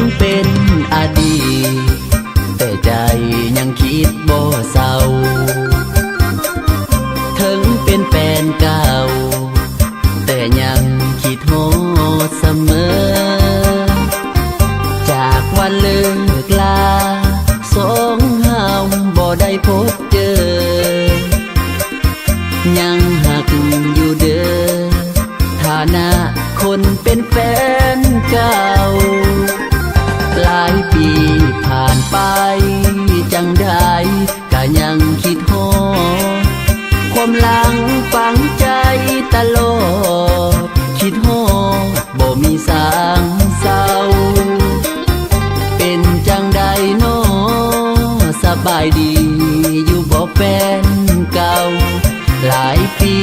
งเป็นอดีตแต่ใจยังคิดบ่เศร้าถึงเป็นแฟนเก่าแต่ยังคิดฮอดเสมอจากวันเลิกลาสองเฮาบ่ได้พบเจอยังหักอยู่เด้อฐานะคนเป็นแฟนเก่าหลายปีผ่านไปจังได้ก็ยังคิดฮอดความหลังฝังใจตลอดคิดฮอดบ่มีสางเศร้าเป็นจังใดน้อสบายดีอยู่บ่แฟนเก่าหลายปี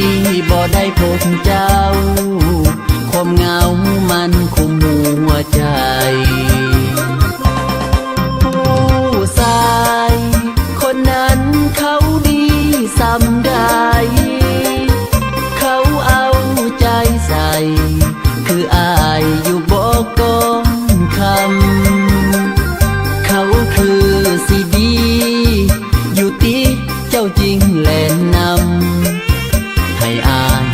บ่ได้พบเจ้าความเหงามันคุมหัวใจผู้ชายคนนั้นเขาดีสำได้เขาเอาใจใส่คืออายอยู่บ่ก้อนคำเขาคือสิดีอยู่ติเจ้าจริงแลนนำให้อาย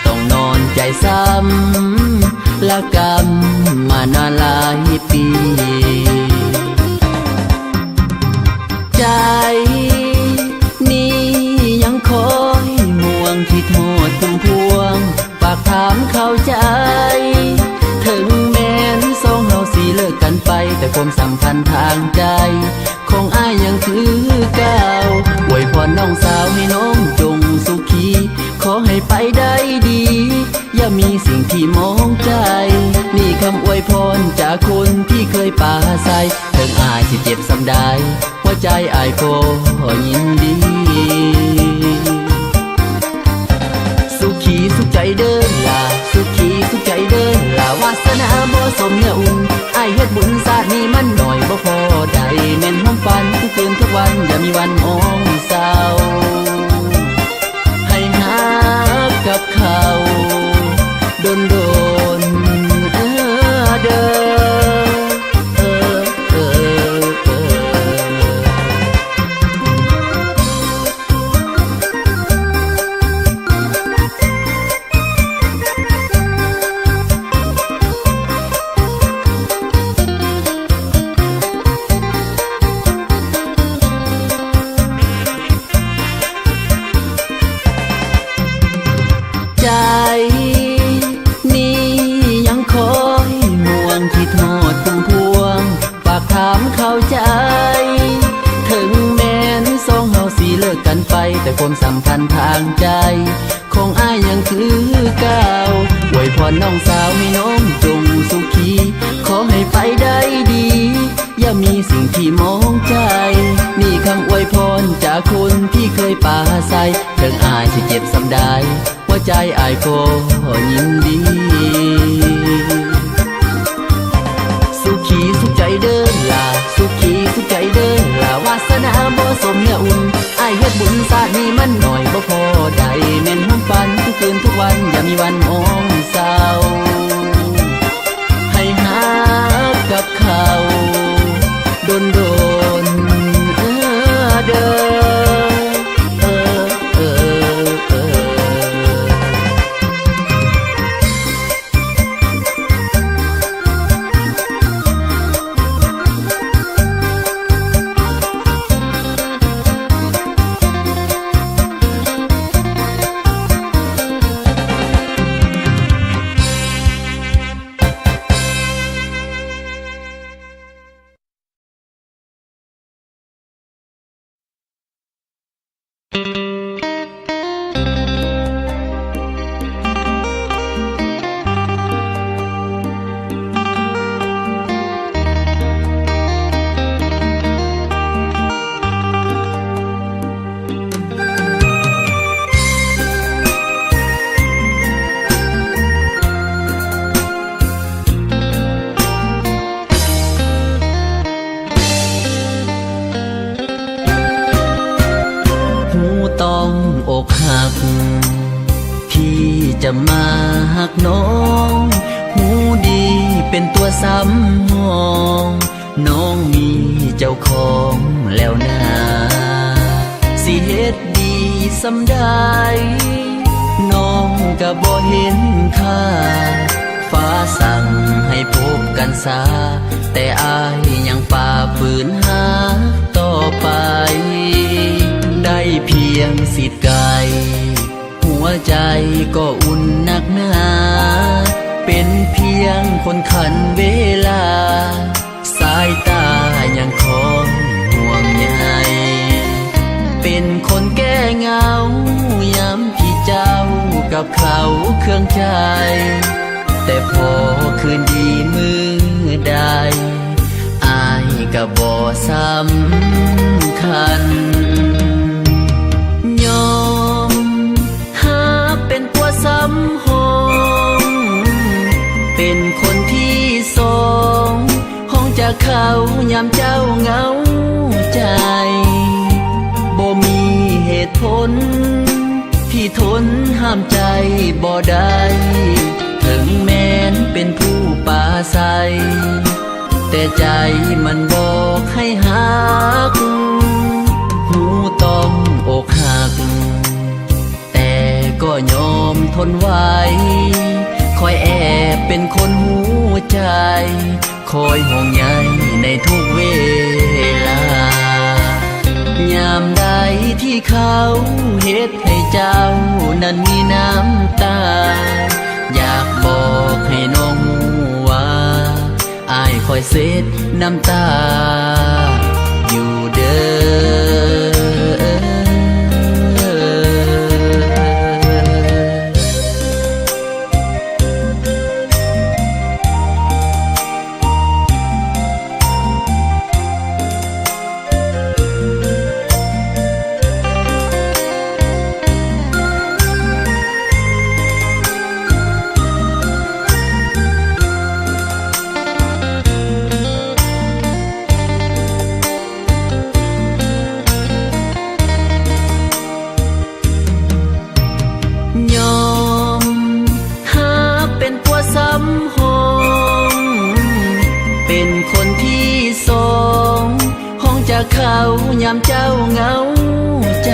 ต้องนอนใจซ้ำละกรรมมานานหลายปีใจนี้ยังคอยห่วงที่โทษทุ่มพวงฝากถามเข้าใจถึงแม้นสองเฮาสิเลิกกันไปแต่ความสัมพันธ์ทางใจของอ้ายยังคือเก่าอวยพรน้องสาวให้น้องจงสุขีขอให้ไปได้ดีอย่ามีสิ่งที่มองใจนี่คำอวยพรจากคนที่เคยป่าใสถึงอ้ายสิเจ็บสำได้หัวใจอ้ายก็ยินดีสุขีสุขใจเดินล่ะสุขีสุขใจเดินล่ะวาสนาบ่สมเนื้ออุ่นอ้ายเฮ็ดบุญศาสตร์นี้มันหน่อยบ่พอได้แม่นห้องฝันทุกคืนทุกวันอย่ามีวันมองเศร้าให้หากับเขาโดนเด้อใจนี้ยังคอยห่วงที่โทษทุ่มพวงฝากถามเข้าใจถึงแม้นสองเฮาสิเลิกกันไปแต่ความสัมพันธ์ทางใจของอ้ายยังคือเก่าอวยพรน้องสาวให้น้องจงสุขีขอให้ไปได้ดีอย่ามีสิ่งที่มองใจนี่คำอวยพรจากคนที่เคยป่าใสถึงอ้ายสิเจ็บสำได้หัวใจอ้ายก็ยินดีสุขีสุขใจเดินล่ะสุขีสุขใจเดินล่ะวาสนาบ่สมเนื้ออุ่นอ้ายเฮ็ดบุญศาสตร์นี้มันหน่อยบ่พอได้แม่นห้องฝันทุกคืนทุกวันอย่ามีวันมองเศร้าให้หากับเขาโดนเด้อ จะมาหักน้องหูดีเ เป็นตัวซ้ำห้องน้องมีเจ้าของแล้วนะสิเฮ็ดดีสำได้น้องก็บ่เห็นค่าฟ้าสั่งให้พบกันซาแต่อายยังฝ่าฝืนหาต่อไปได้เพียงสิทธิ์กายหัวใจก็อุ่นนักหนาเป็นเพียงคนขันเวลาสายตายังคอยห่วงใยเป็นคนแก้เหงายามที่เจ้ากับเขาเครื่องใจแต่พอคืนดีมือใดอายก็บ่สำคัญยอมหาเป็นตัวซ้ำห้องเป็นคนที่สองห้องจากเขายามเจ้าเหงาใจบ่มีเหตุผลที่ทนห้ามใจบ่ได้ถึงแม้นเป็นผู้ปาใสแต่ใจมันบอกให้หักหูต้องอกหักแต่ก็ยอมทนไว้คอยแอบเป็นคนหูใจคอยห่วงใยในทุกเวลายามใดที่เขาเฮ็ดให้เจ้านั้นมีน้ำตาอยากบอกให้น้องรู้ว่าอายคอยเซ็ดน้ำตาอยู่เด้อยอมหาเป็นตัวซ้ำห้องเป็นคนที่สองห้องจากเขายามเจ้าเหงาใจ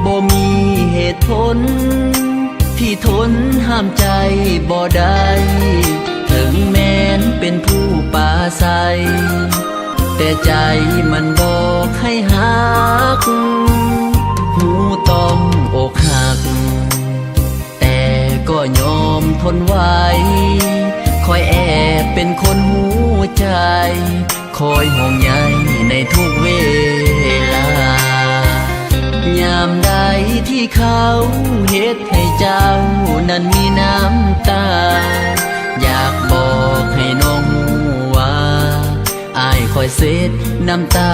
บ่มีเหตุผลที่ทนห้ามใจบ่ได้ถึงแม้นเป็นผู้ปาใสแต่ใจมันบอกให้หักหูต้องอกหักแต่ก็ยอมทนไว้คอยแอบเป็นคนหูใจคอยห่วงใยในทุกเวลายามใดที่เขาเฮ็ดให้เจ้านั้นมีน้ำตาอยากบอกให้น้องรู้ว่าอายคอยเซ็ดน้ำตา